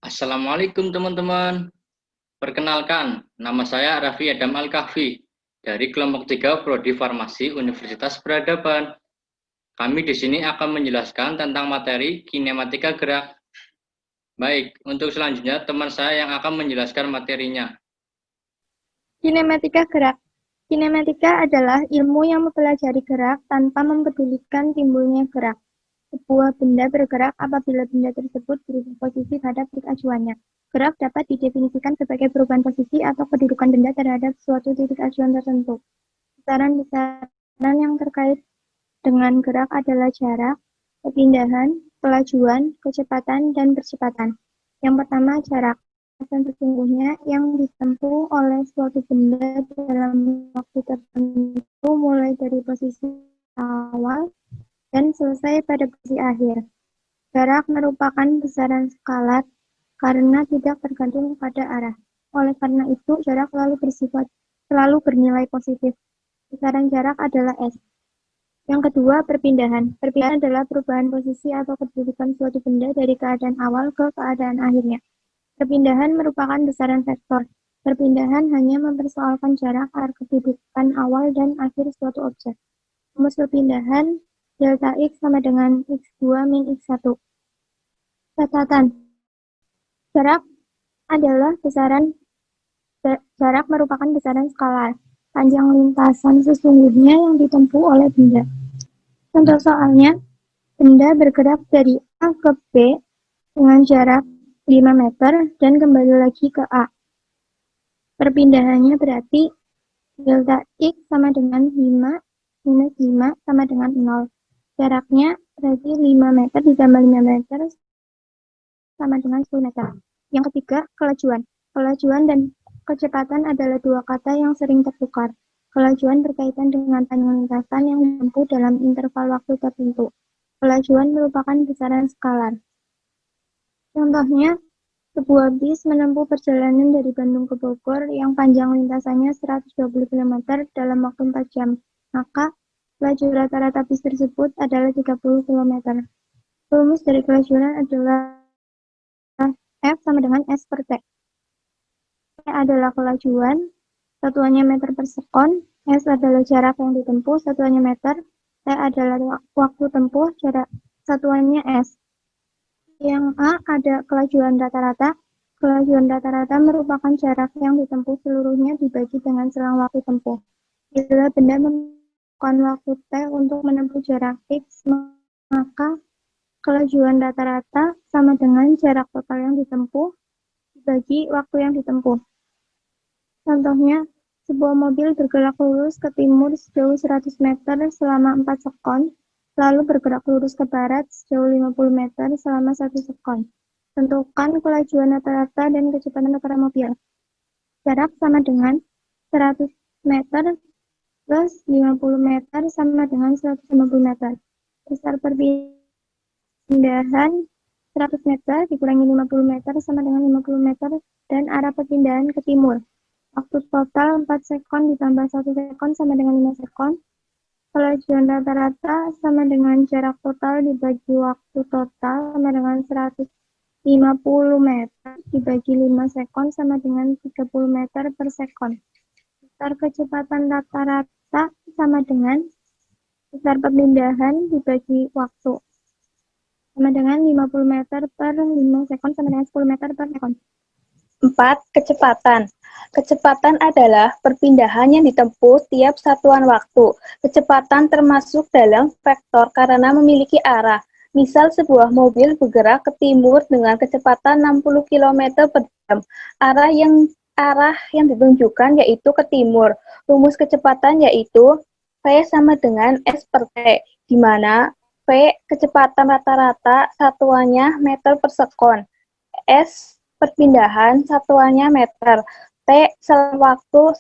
Assalamualaikum teman-teman. Perkenalkan, nama saya Raffi Adam Al-Kahfi dari kelompok 3 Prodi Farmasi Universitas Peradaban. Kami di sini akan menjelaskan tentang materi kinematika gerak. Baik, untuk selanjutnya teman saya yang akan menjelaskan materinya. Kinematika gerak. Kinematika adalah ilmu yang mempelajari gerak tanpa mempedulikan timbulnya gerak. Sebuah benda bergerak apabila benda tersebut berubah posisi pada titik acuannya. Gerak dapat didefinisikan sebagai perubahan posisi atau kedudukan benda terhadap suatu titik acuan tertentu. Besaran-besaran yang terkait dengan gerak adalah jarak, perpindahan, kelajuan, kecepatan, dan percepatan. Yang pertama, jarak. Kecepatan sesungguhnya yang ditempuh oleh suatu benda dalam waktu tertentu mulai dari posisi awal dan selesai pada posisi akhir. Jarak merupakan besaran skalar karena tidak tergantung pada arah. Oleh karena itu, jarak selalu bernilai positif. Besaran jarak adalah S. Yang kedua, perpindahan. Perpindahan adalah perubahan posisi atau kedudukan suatu benda dari keadaan awal ke keadaan akhirnya. Perpindahan merupakan besaran vektor. Perpindahan hanya mempersoalkan jarak antar kedudukan awal dan akhir suatu objek. Rumus perpindahan delta X sama dengan X2 min X1. Catatan. Jarak merupakan besaran skalar. Panjang lintasan sesungguhnya yang ditempuh oleh benda. Contoh soalnya, benda bergerak dari A ke B dengan jarak 5 meter dan kembali lagi ke A. Perpindahannya berarti delta X sama dengan 5 minus 5 sama dengan 0. Jaraknya berarti 5 meter ditambah 5 meter sama dengan 10 meter. Yang ketiga, kelajuan. Kelajuan dan kecepatan adalah dua kata yang sering tertukar. Kelajuan berkaitan dengan panjang lintasan yang ditempuh dalam interval waktu tertentu. Kelajuan merupakan besaran skalar. Contohnya, sebuah bis menempuh perjalanan dari Bandung ke Bogor yang panjang lintasannya 120 km dalam waktu 4 jam. Maka, laju rata-rata bis tersebut adalah 30 km. Rumus dari kelajuan adalah F sama dengan S per T. T adalah kelajuan, satuannya meter per sekon. S adalah jarak yang ditempuh, satuannya meter. T adalah waktu tempuh, jarak satuannya S. Yang A ada kelajuan rata-rata. Kelajuan rata-rata merupakan jarak yang ditempuh seluruhnya dibagi dengan selang waktu tempuh. Bila benda membutuhkan waktu T untuk menempuh jarak X, maka kelajuan rata-rata sama dengan jarak total yang ditempuh dibagi waktu yang ditempuh. Contohnya, sebuah mobil bergerak lurus ke timur sejauh 100 meter selama 4 sekon, lalu bergerak lurus ke barat sejauh 50 meter selama 1 sekon. Tentukan kelajuan rata-rata dan kecepatan rata-rata mobil. Jarak sama dengan 100 meter plus 50 meter sama dengan 150 meter. Besar perpindahan 100 meter dikurangi 50 meter sama dengan 50 meter dan arah perpindahan ke timur. Waktu total 4 sekon ditambah 1 sekon sama dengan 5 sekon. Kelajuan rata-rata sama dengan jarak total dibagi waktu total sama dengan 150 meter dibagi 5 sekon sama dengan 30 meter per sekon. Besar kecepatan rata-rata sama dengan besar perpindahan dibagi waktu sama dengan 50 meter per 5 sekon sama dengan 10 meter per sekon. 4. Kecepatan. Kecepatan adalah perpindahan yang ditempuh tiap satuan waktu. Kecepatan termasuk dalam vektor karena memiliki arah. Misal sebuah mobil bergerak ke timur dengan kecepatan 60 km per jam. Arah yang ditunjukkan yaitu ke timur. Rumus kecepatan yaitu V sama dengan S per T, di mana V kecepatan rata-rata satuannya meter per sekon. S perpindahan satuannya meter, T selang waktu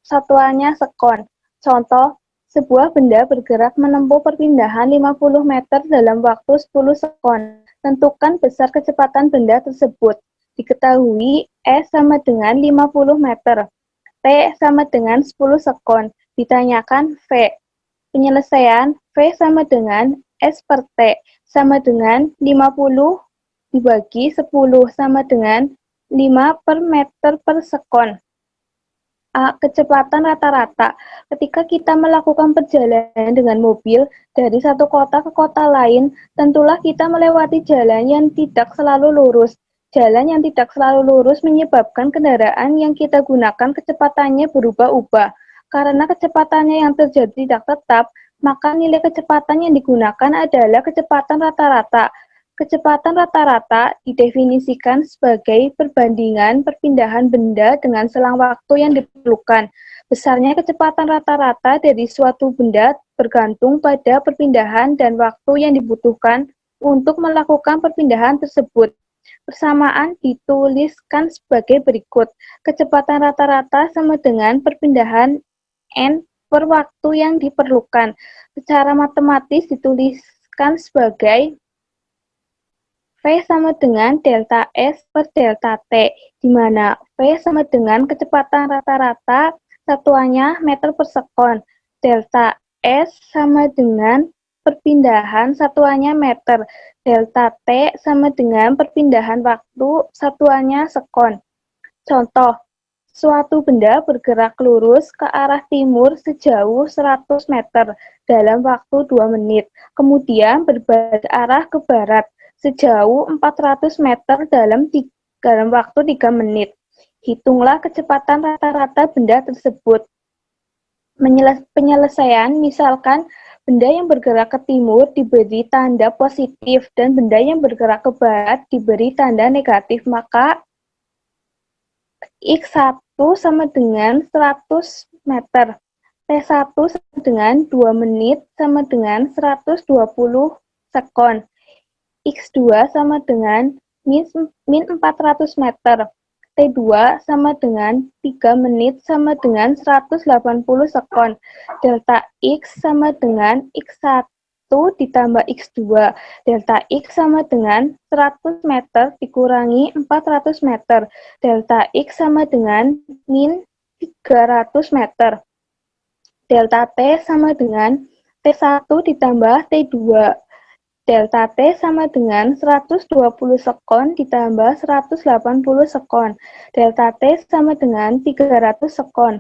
satuannya sekon. Contoh, sebuah benda bergerak menempuh perpindahan 50 meter dalam waktu 10 sekon. Tentukan besar kecepatan benda tersebut. Diketahui S sama dengan 50 meter, T sama dengan 10 sekon. Ditanyakan V. Penyelesaian V sama dengan S per T sama dengan 50 dibagi 10 sama dengan 5 per meter per sekon. A. Kecepatan rata-rata. Ketika kita melakukan perjalanan dengan mobil dari satu kota ke kota lain, tentulah kita melewati jalan yang tidak selalu lurus. Jalan yang tidak selalu lurus menyebabkan kendaraan yang kita gunakan kecepatannya berubah-ubah. Karena kecepatannya yang terjadi tidak tetap, maka nilai kecepatan yang digunakan adalah kecepatan rata-rata. Kecepatan rata-rata didefinisikan sebagai perbandingan perpindahan benda dengan selang waktu yang diperlukan. Besarnya kecepatan rata-rata dari suatu benda bergantung pada perpindahan dan waktu yang dibutuhkan untuk melakukan perpindahan tersebut. Persamaan dituliskan sebagai berikut. Kecepatan rata-rata sama dengan perpindahan N per waktu yang diperlukan. Secara matematis dituliskan sebagai V sama dengan delta S per delta T, di mana V sama dengan kecepatan rata-rata satuannya meter per sekon. Delta S sama dengan perpindahan satuannya meter. Delta T sama dengan perpindahan waktu satuannya sekon. Contoh, suatu benda bergerak lurus ke arah timur sejauh 100 meter dalam waktu 2 menit, kemudian berbalik arah ke barat sejauh 400 meter dalam waktu 3 menit. Hitunglah kecepatan rata-rata benda tersebut. Penyelesaian, misalkan benda yang bergerak ke timur diberi tanda positif dan benda yang bergerak ke barat diberi tanda negatif, maka X1 sama dengan 100 meter, T1 sama dengan 2 menit sama dengan 120 sekon. X2 sama dengan min 400 meter. T2 sama dengan 3 menit sama dengan 180 sekon. Delta X sama dengan X1 ditambah X2. Delta X sama dengan 100 meter dikurangi 400 meter. Delta X sama dengan min 300 meter. Delta T sama dengan T1 ditambah T2. Delta T sama dengan 120 sekon ditambah 180 sekon. Delta T sama dengan 300 sekon.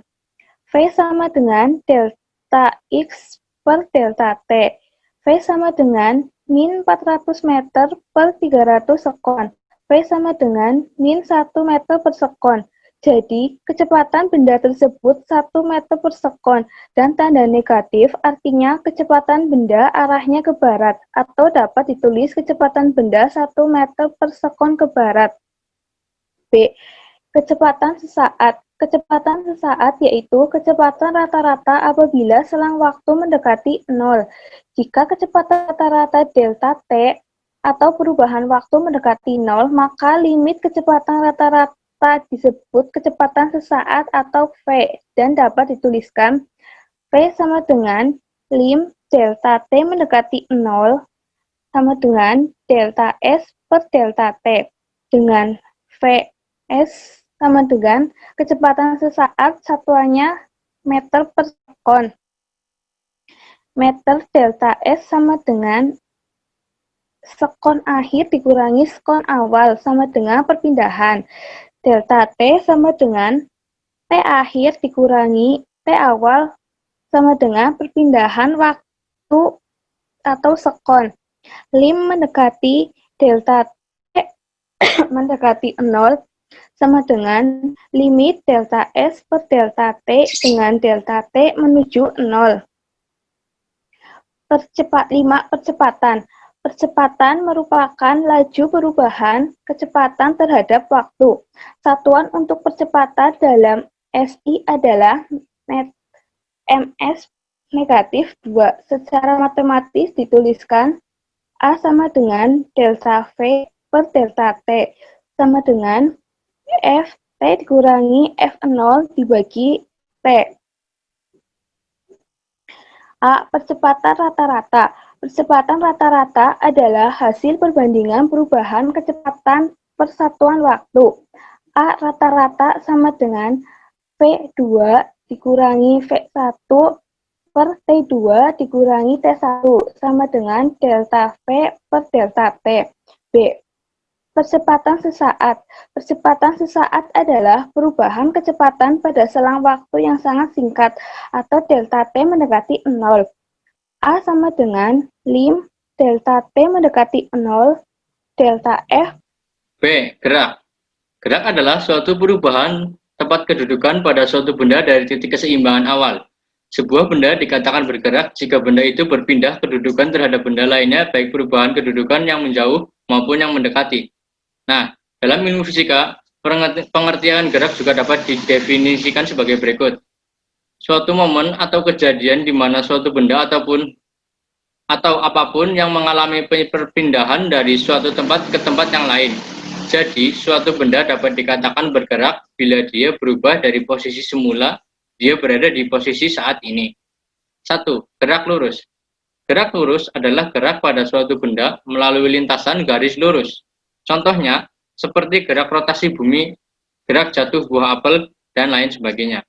V sama dengan delta X per delta T. V sama dengan min 400 meter per 300 sekon. V sama dengan min 1 meter per sekon. Jadi, kecepatan benda tersebut 1 meter per sekon dan tanda negatif artinya kecepatan benda arahnya ke barat atau dapat ditulis kecepatan benda 1 meter per sekon ke barat. B. Kecepatan sesaat. Kecepatan sesaat yaitu kecepatan rata-rata apabila selang waktu mendekati 0. Jika kecepatan rata-rata delta T atau perubahan waktu mendekati 0, maka limit kecepatan rata-rata disebut kecepatan sesaat atau V dan dapat dituliskan V sama dengan lim delta T mendekati 0 sama dengan delta S per delta T, dengan Vs sama dengan kecepatan sesaat satuannya meter per sekon. Meter delta S sama dengan sekon akhir dikurangi sekon awal sama dengan perpindahan. Delta T sama dengan T akhir dikurangi T awal sama dengan perpindahan waktu atau sekon. Lim mendekati delta T mendekati 0 sama dengan limit delta S per delta T dengan delta T menuju 0. 5. Percepatan. Percepatan merupakan laju perubahan kecepatan terhadap waktu. Satuan untuk percepatan dalam SI adalah ms negatif 2. Secara matematis dituliskan A sama dengan delta V per delta T sama dengan F T dikurangi F0 dibagi T. A. Percepatan rata-rata. Percepatan rata-rata adalah hasil perbandingan perubahan kecepatan per satuan waktu. A. Rata-rata sama dengan V2 dikurangi V1 per T2 dikurangi T1 sama dengan delta V per delta T. B. Percepatan sesaat. Percepatan sesaat adalah perubahan kecepatan pada selang waktu yang sangat singkat atau delta T mendekati 0. A sama dengan lim delta T mendekati 0, delta F. B. Gerak. Gerak adalah suatu perubahan tempat kedudukan pada suatu benda dari titik keseimbangan awal. Sebuah benda dikatakan bergerak jika benda itu berpindah kedudukan terhadap benda lainnya, baik perubahan kedudukan yang menjauh maupun yang mendekati. Nah, dalam ilmu fisika, pengertian gerak juga dapat didefinisikan sebagai berikut. Suatu momen atau kejadian di mana suatu benda atau apapun yang mengalami perpindahan dari suatu tempat ke tempat yang lain. Jadi, suatu benda dapat dikatakan bergerak bila dia berubah dari posisi semula dia berada di posisi saat ini. 1. Gerak lurus. Gerak lurus adalah gerak pada suatu benda melalui lintasan garis lurus. Contohnya, seperti gerak rotasi bumi, gerak jatuh buah apel, dan lain sebagainya.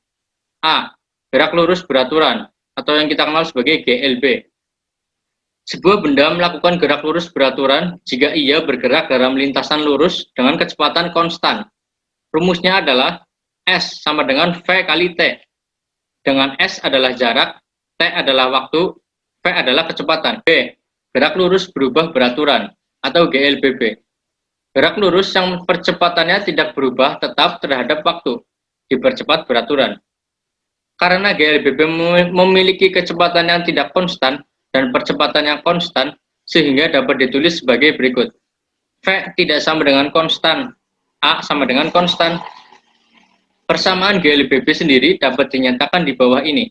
A. Gerak lurus beraturan, atau yang kita kenal sebagai GLB. Sebuah benda melakukan gerak lurus beraturan jika ia bergerak dalam lintasan lurus dengan kecepatan konstan. Rumusnya adalah S sama dengan V kali T. Dengan S adalah jarak, T adalah waktu, V adalah kecepatan. B. Gerak lurus berubah beraturan, atau GLBB. Gerak lurus yang percepatannya tidak berubah tetap terhadap waktu, dipercepat beraturan. Karena GLBB memiliki kecepatan yang tidak konstan dan percepatan yang konstan, sehingga dapat ditulis sebagai berikut. V tidak sama dengan konstan, A sama dengan konstan. Persamaan GLBB sendiri dapat dinyatakan di bawah ini.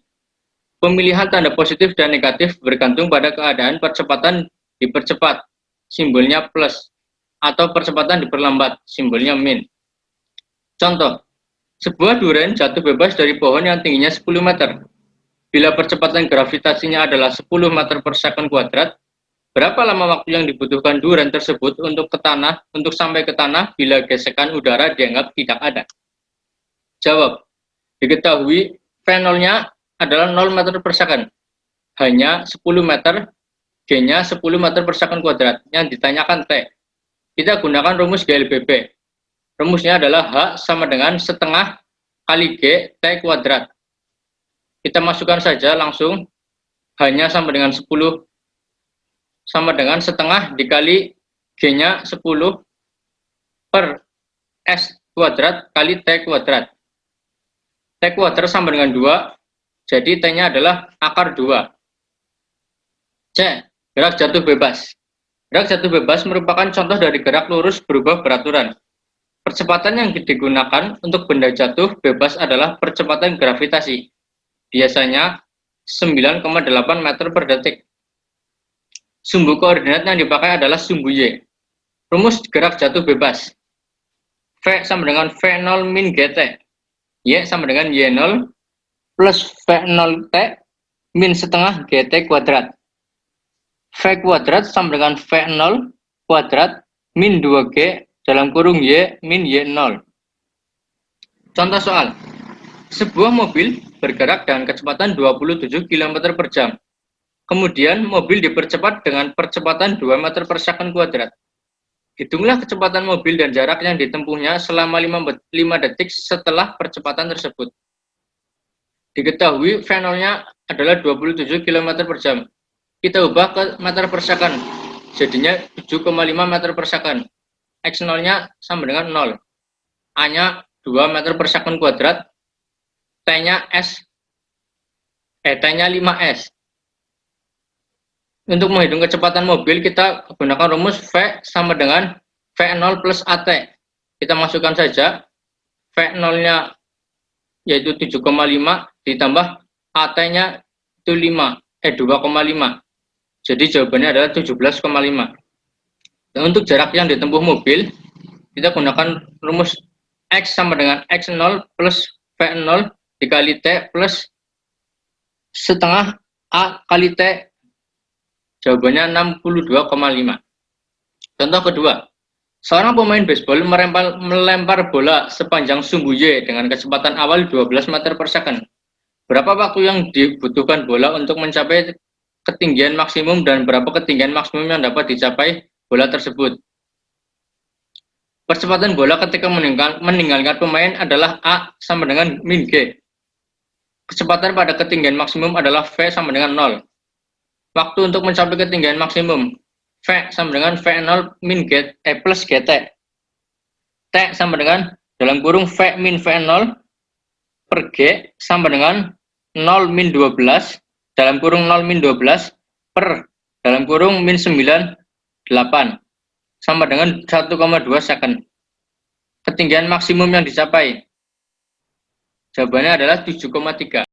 Pemilihan tanda positif dan negatif bergantung pada keadaan percepatan dipercepat, simbolnya plus, atau percepatan diperlambat, simbolnya min. Contoh, sebuah durian jatuh bebas dari pohon yang tingginya 10 meter. Bila percepatan gravitasinya adalah 10 meter per second kuadrat, berapa lama waktu yang dibutuhkan durian tersebut untuk sampai ke tanah bila gesekan udara dianggap tidak ada? Jawab, diketahui V0-nya adalah 0 meter per second. Hanya 10 meter, G-nya 10 meter per second kuadrat. Yang ditanyakan T. Kita gunakan rumus GLBB. Rumusnya adalah H sama dengan setengah kali G T kuadrat. Kita masukkan saja langsung. Hanya sama dengan 10 sama dengan setengah dikali G-nya 10 per S kuadrat kali T kuadrat. T kuadrat sama dengan 2, jadi T-nya adalah akar 2. C. Gerak jatuh bebas. Gerak jatuh bebas merupakan contoh dari gerak lurus berubah beraturan. Percepatan yang digunakan untuk benda jatuh bebas adalah percepatan gravitasi. Biasanya 9,8 meter per detik. Sumbu koordinat yang dipakai adalah sumbu Y. Rumus gerak jatuh bebas. V sama dengan V0 min GT. Y sama dengan Y0 plus V0T min setengah GT kuadrat. V kuadrat sama dengan V0 kuadrat min 2G dalam kurung Y min Y0. Contoh soal. Sebuah mobil bergerak dengan kecepatan 27 km per jam. Kemudian mobil dipercepat dengan percepatan 2 meter per second kuadrat. Hitunglah kecepatan mobil dan jarak yang ditempuhnya selama 5 detik setelah percepatan tersebut. Diketahui V0-nya adalah 27 km per jam. Kita ubah ke meter per second, jadinya 7,5 meter per second. X0-nya sama dengan 0. A-nya 2 meter per second kuadrat. T-nya 5S. Untuk menghitung kecepatan mobil, kita gunakan rumus V sama dengan V0 plus AT. Kita masukkan saja V0-nya yaitu 7,5 ditambah AT-nya itu 2,5. Jadi jawabannya adalah 17,5. Dan untuk jarak yang ditempuh mobil, kita gunakan rumus X sama dengan X0 plus V0 dikali T plus setengah A kali T. Jawabannya 62,5. Contoh kedua, seorang pemain baseball melempar bola sepanjang sumbu Y dengan kecepatan awal 12 meter per second. Berapa waktu yang dibutuhkan bola untuk mencapai ketinggian maksimum dan berapa ketinggian maksimum yang dapat dicapai bola tersebut? Percepatan bola ketika meninggalkan pemain adalah A sama dengan min G. Kecepatan pada ketinggian maksimum adalah V sama dengan 0. Waktu untuk mencapai ketinggian maksimum, V sama dengan V0 min G, plus GT. T sama dengan dalam kurung V min V0 per G sama dengan 0 min 12 dalam kurung 0 min 12 per dalam kurung min 9 8 sama dengan 1,2 second. Ketinggian maksimum yang dicapai. Jawabannya adalah 7,3.